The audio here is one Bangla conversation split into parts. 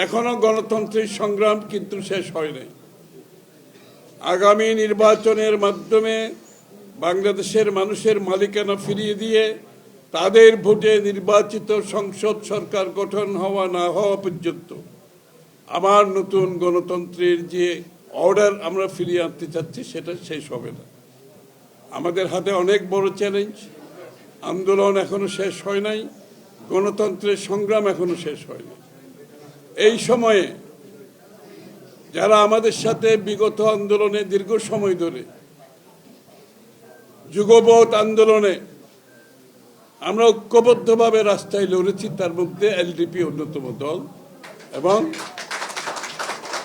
এখনো গণতন্ত্রের সংগ্রাম কিন্তু শেষ হয় নাই। আগামী নির্বাচনের মাধ্যমে বাংলাদেশের মানুষের মালিকানা ফিরিয়ে দিয়ে তাদের ভোটে নির্বাচিত সংসদ সরকার গঠন হওয়া না হওয়া পর্যন্ত আমার নতুন গণতন্ত্রের যে অর্ডার আমরা ফিরিয়ে আনতে চাচ্ছি সেটা শেষ হবে না। আমাদের হাতে অনেক বড় চ্যালেঞ্জ। আন্দোলন এখনো শেষ হয় নাই, গণতন্ত্রের সংগ্রাম এখনো শেষ হয় নাই। এই সময়ে যারা আমাদের সাথে বিগত আন্দোলনে দীর্ঘ সময় ধরে যুগপৎ আন্দোলনে আমরা ঐক্যবদ্ধভাবে রাস্তায় লড়েছি, তার মধ্যে এলডিপি অন্যতম দল এবং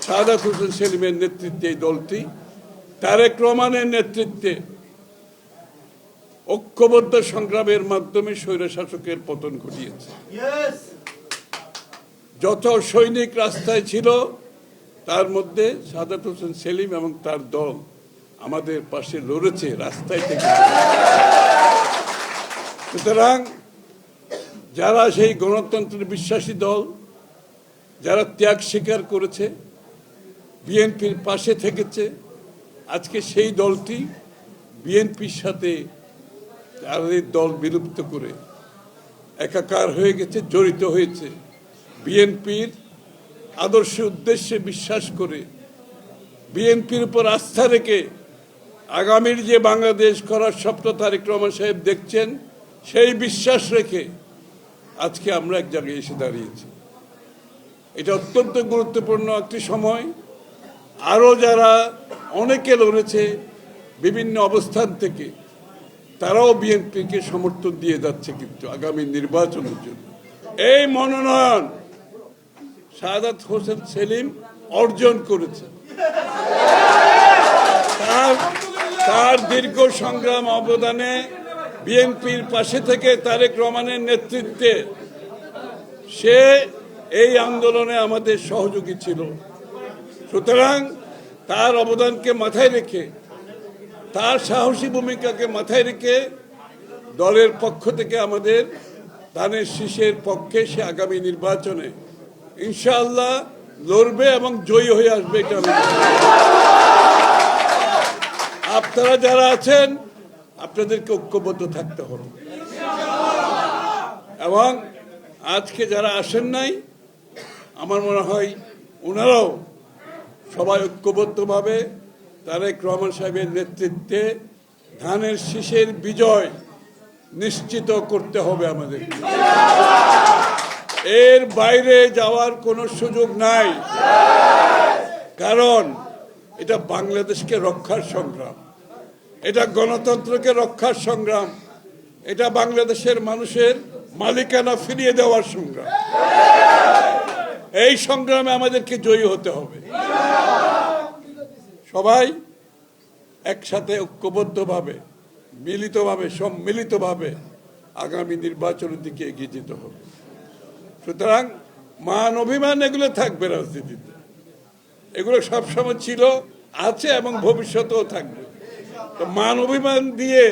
সাদাত হোসেন সেলিমের নেতৃত্বে এই দলটি তারেক রহমানের নেতৃত্বে ঐক্যবদ্ধ সংগ্রামের মাধ্যমে স্বৈরশাসকের পতন ঘটিয়েছে। যত সৈনিক রাস্তায় ছিল তার মধ্যে সাদাত হোসেন সেলিম এবং তার দল আমাদের পাশে লড়েছে রাস্তায় থেকে। সুতরাং যারা সেই গণতন্ত্রের বিশ্বাসী দল, যারা ত্যাগ স্বীকার করেছে, বিএনপির পাশে থেকেছে, আজকে সেই দলটি বিএনপির সাথে তাদের দল বিলুপ্ত করে একাকার হয়ে গেছে, জড়িত হয়েছে। বিএনপির আদর্শ উদ্দেশ্যে বিশ্বাস করে, বিএনপির উপর আস্থা রেখে আগামীর যে বাংলাদেশ করার স্বপ্ন তারেক রহমান সাহেব দেখছেন, সেই বিশ্বাস রেখে আজকে আমরা এক জায়গায় এসে দাঁড়িয়েছি। এটা অত্যন্ত গুরুত্বপূর্ণ একটি সময়। আরও যারা অনেকে লড়েছে বিভিন্ন অবস্থান থেকে, তারাও বিএনপিকে সমর্থন দিয়ে যাচ্ছে কিন্তু আগামী নির্বাচনের জন্য। এই মনোনয়ন সাদাত হোসেন সেলিম অর্জন করেছে। তার দীর্ঘ সংগ্রাম অবদানে বিএনপির পাশে থেকে তারেক রহমানের নেতৃত্বে সে এই আন্দোলনে আমাদের সহযোগী ছিল। সুতরাং তার অবদানকে মাথায় রেখে, তার সাহসী ভূমিকাকে মাথায় রেখে দলের পক্ষ থেকে আমাদের ধানের শীষের পক্ষে সে আগামী নির্বাচনে ইনশাআল্লাহ লড়বে এবং জয়ী হয়ে আসবে। এটা আপনারা যারা আছেন আপনাদেরকে ঐক্যবদ্ধ থাকতে হবে এবং আজকে যারা আসেন নাই আমার মনে হয় ওনারাও সবাই ঐক্যবদ্ধভাবে তারেক রহমান সাহেবের নেতৃত্বে ধানের শীষের বিজয় নিশ্চিত করতে হবে আমাদের। এর বাইরে যাওয়ার কোনো সুযোগ নাই, কারণ এটা বাংলাদেশকে রক্ষার সংগ্রাম, এটা গণতন্ত্রকে রক্ষার সংগ্রাম, এটা বাংলাদেশের মানুষের মালিকানা ফিরিয়ে দেওয়ার সংগ্রাম। এই সংগ্রামে আমাদেরকে জয়ী হতে হবে। সবাই একসাথে ঐক্যবদ্ধভাবে, মিলিতভাবে, সম্মিলিতভাবে আগামী নির্বাচনের দিকে এগিয়ে যেতে হবে। সুতরাং মান অভিমান এগুলো থাকবে রাজনীতিতে, এগুলো সবসময় ছিল, আছে এবং ভবিষ্যতেও থাকবে। তো মান অভিমান দিয়ে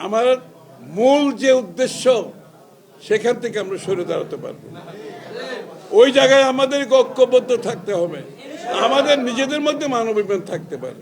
আমার মূল যে উদ্দেশ্য সেখান থেকে আমরা সরে দাঁড়াতে পারবো না। ওই জায়গায় আমাদেরকে ঐক্যবদ্ধ থাকতে হবে। আমাদের নিজেদের মধ্যে মান অভিমান থাকতে পারে,